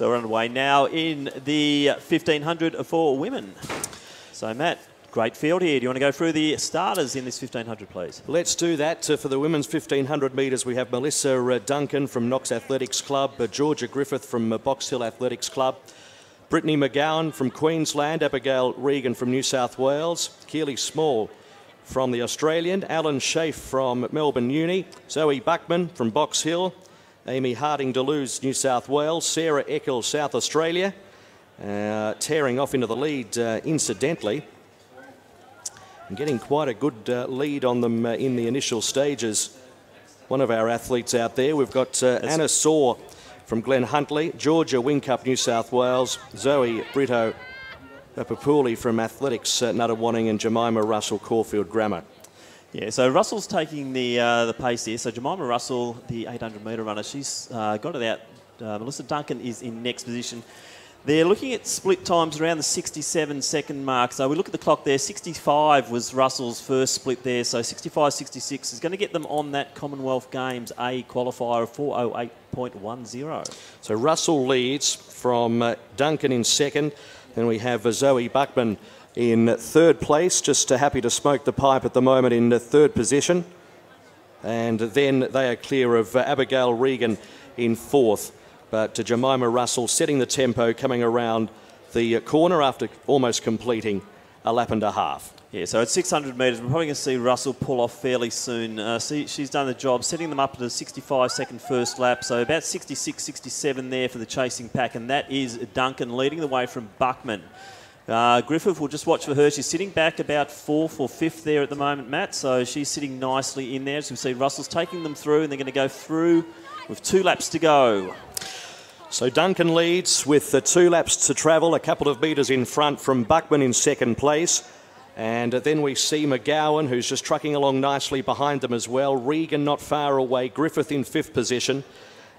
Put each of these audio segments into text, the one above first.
So we're underway now in the 1500 for women. So Matt, great field here. Do you want to go through the starters in this 1500, please? Let's do that. For the women's 1500 metres, we have Melissa Duncan from Knox Athletics Club, Georgia Griffith from Box Hill Athletics Club, Brittany McGowan from Queensland, Abigail Regan from New South Wales, Keely Small from the Australian, Alan Schaaf from Melbourne Uni, Zoe Buckman from Box Hill, Amy Harding-Deleuze, New South Wales, Sarah Eckel, South Australia, tearing off into the lead incidentally, and getting quite a good lead on them in the initial stages. One of our athletes out there, we've got Anna Saw from Glen Huntley, Georgia Wingcup, New South Wales, Zoe Brito Papapuli from Athletics Nuttawanning, and Jemima Russell, Caulfield Grammar. Yeah, so Russell's taking the pace here. So Jemima Russell, the 800 metre runner, she's got it out. Melissa Duncan is in next position. They're looking at split times around the 67-second mark. So we look at the clock there. 65 was Russell's first split there. So 65-66 is going to get them on that Commonwealth Games A qualifier of 4:08.10. So Russell leads from Duncan in second. Then we have Zoe Buckman in third place, just happy to smoke the pipe at the moment in third position. And then they are clear of Abigail Regan in fourth. But Jemima Russell setting the tempo, coming around the corner after almost completing a lap and a half. Yeah, so at 600 metres, we're probably going to see Russell pull off fairly soon. She's done the job, setting them up to the 65-second first lap. So about 66, 67 there for the chasing pack. And that is Duncan leading the way from Buckman. Griffith, we'll just watch for her. She's sitting back about fourth or fifth there at the moment, Matt. So she's sitting nicely in there. As we see, Russell's taking them through, and they're going to go through with 2 laps to go. So Duncan leads with 2 laps to travel, a couple of metres in front from Buckman in second place. And then we see McGowan, who's just trucking along nicely behind them as well. Regan not far away, Griffith in 5th position.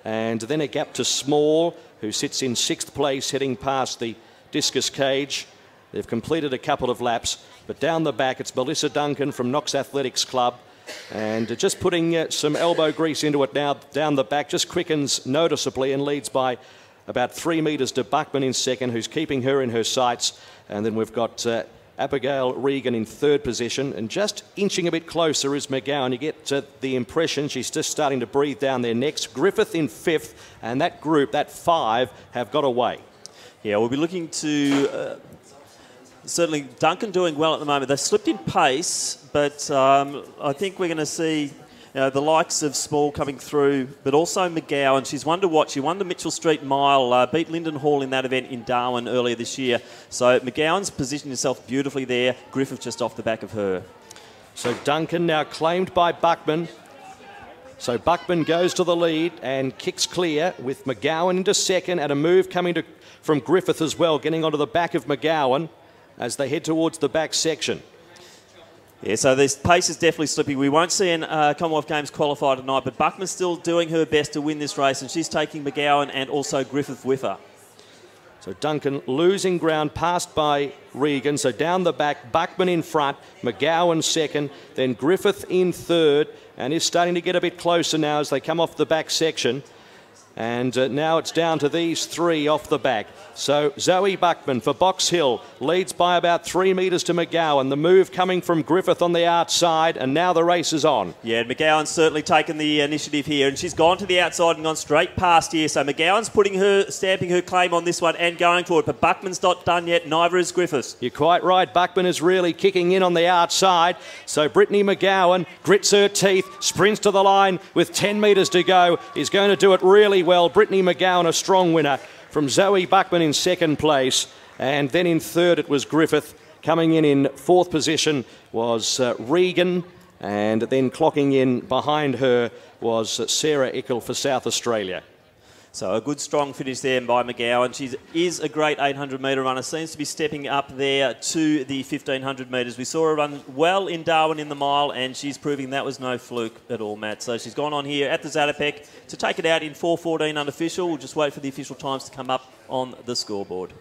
And then a gap to Small, who sits in 6th place, heading past the discus cage. They've completed a couple of laps, but down the back it's Melissa Duncan from Knox Athletics Club, and just putting some elbow grease into it now down the back, just quickens noticeably and leads by about 3 metres to Buckman in second, who's keeping her in her sights. And then we've got Abigail Regan in third position, and just inching a bit closer is McGowan. You get the impression she's just starting to breathe down there next. Griffith in 5th, and that group, that 5, have got away. Yeah, we'll be looking to... certainly Duncan doing well at the moment. They slipped in pace, but I think we're going to see the likes of Small coming through, but also McGowan. She's one to watch. She won the Mitchell Street Mile, beat Lyndon Hall in that event in Darwin earlier this year. So McGowan's positioned herself beautifully there. Griffith just off the back of her. So Duncan now claimed by Buckman. So Buckman goes to the lead and kicks clear with McGowan into second, and a move coming from Griffith as well, getting onto the back of McGowan as they head towards the back section. Yeah, so this pace is definitely slipping. We won't see an Commonwealth Games qualifier tonight, but Buckman's still doing her best to win this race, and she's taking McGowan and also Griffith with her. So Duncan losing ground, passed by Regan. So down the back, Buckman in front, McGowan second, then Griffith in third, and is starting to get a bit closer now as they come off the back section. And now it's down to these 3 off the back. So Zoe Buckman for Box Hill leads by about 3 metres to McGowan. The move coming from Griffith on the outside, and now the race is on. Yeah, McGowan's certainly taken the initiative here, and she's gone to the outside and gone straight past here. So McGowan's stamping her claim on this one and going for it, but Buckman's not done yet, neither is Griffith. You're quite right, Buckman is really kicking in on the outside. So Brittany McGowan grits her teeth, sprints to the line with 10 metres to go, is going to do it really well. Brittany McGowan, a strong winner from Zoe Buckman in second place, and then in third it was Griffith. Coming in 4th position was Regan, and then clocking in behind her was Sarah Eckel for South Australia. So a good strong finish there by McGowan. She is a great 800 metre runner, seems to be stepping up there to the 1500 metres. We saw her run well in Darwin in the mile, and she's proving that was no fluke at all, Matt. So she's gone on here at the Zatopek to take it out in 4:14 unofficial. We'll just wait for the official times to come up on the scoreboard.